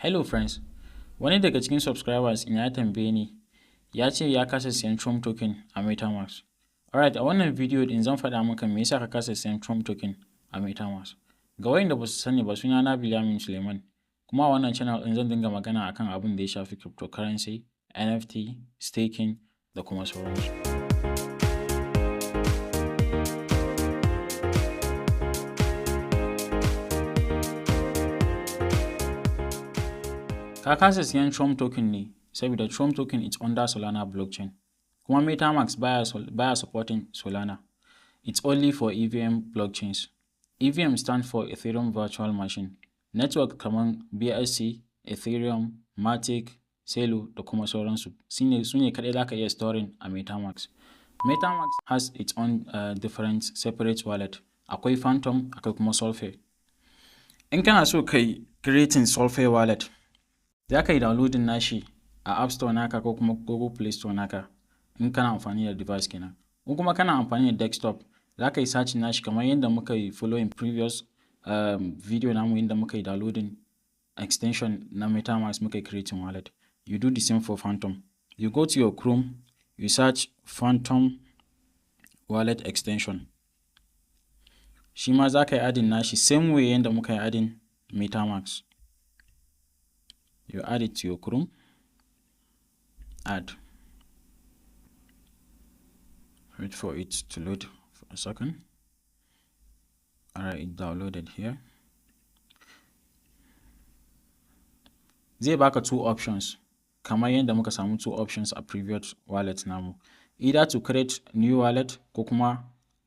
Hello friends, wani daga cikin subscribers ina ya tambaye ni ya ce ya kasa siyan Trump token a Metamask. Alright, a wannan video din zan faɗa maka me yasa ka kasa siyan Trump token a Metamask. Ga wayanda ba su sani ba, sunana Bilyamin Suleiman, kuma a wannan channel din zan dinga magana akan abin da ya shafi cryptocurrency, NFT, staking da kuma sauransu. Ka kasa siyan Trump token ne saboda Trump token is under Solana blockchain. Kuma Metamask baya supporting Solana. It's only for EVM blockchains. EVM stands for Ethereum Virtual Machine. Network kaman BSC, Ethereum, Matic, Celo da kuma sauransu su ne kaɗai za ka iya storing a Metamask. Metamask has its own different separate wallet. Akwai Phantom, akwai kuma Solfay. In kana so kai creating Solfay wallet, za ka yi downloading nashi a App Store naka ko kuma Google Play Store naka in kana amfani da device kenan. In kuma kana amfani da desktop, za ka yi search nashi kamar yadda muka yi following previous video namu inda muka yi downloading extension na Metamask muka yi creating wallet. You do the same for Phantom. You go to your Chrome, you search Phantom wallet extension. Shi ma za ka yi adding nashi same way yadda muka yi adding Metamask. You add it to your Chrome, add, wait for it to load for a second. Alright, it downloaded here. Zai baka two options, kamar yadda muka samu two options a previous wallet namu. Either to create new wallet ko kuma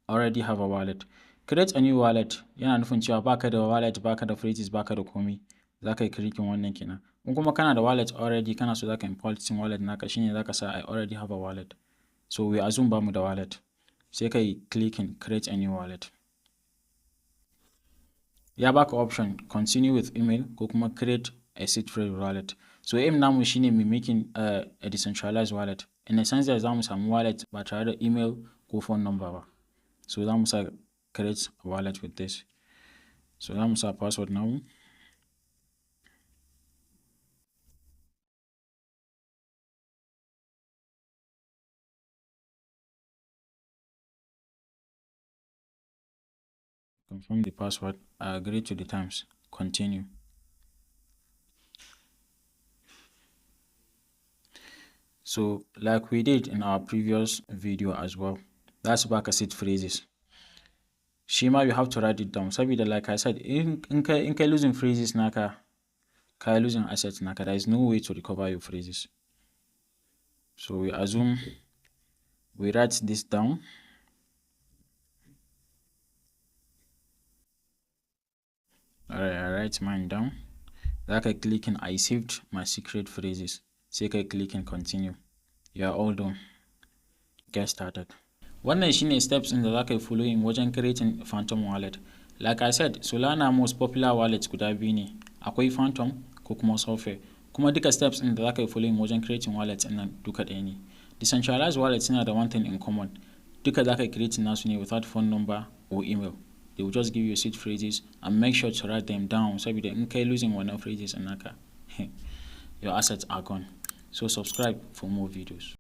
already have a wallet. Create a new wallet yana nufin cewa baka da wallet, baka da phrases, baka da komai. Za ka yi clicking wannan kenan. In kuma kana da wallet already, kana so za ka import wallet naka, shine za ka sa I already have a wallet. So we assume ba mu da wallet. Sai ka yi clicking create a new wallet. Ya baka option continue with email ko kuma create a seed phrase wallet. So aim namu shine me making a decentralized wallet. In a sense that za mu samu wallet ba tare da email ko phone number ba. So za mu sa create a wallet with this. So za mu sa password namu. Confirm the password. I agree to the terms. Continue. So like we did in our previous video as well, that's back seed phrases. Shima, you have to write it down. Saboda like I said, in losing phrases naka, kai losing assets naka, there is no way to recover your phrases. So we assume we write this down. Alright, I write mine down. Like I click in I saved my secret phrases. Sai kai click in continue. You are all done. Get started. Wannan shine steps in da za ka yi following wajen creating Phantom wallet. Like I said, Solana most popular wallets guda biyu ne. Akwai Phantom ko kuma Solfay. Kuma duka steps in da za ka yi following wajen creating wallets ɗin nan duka ɗaya ne. Decentralized wallets suna da one thing in common. Duka za ka yi creating nasu ne without phone number or email. They will just give you seed phrases and make sure to write them down. Saboda in kai losing one phrases naka, your assets are gone. So subscribe for more videos.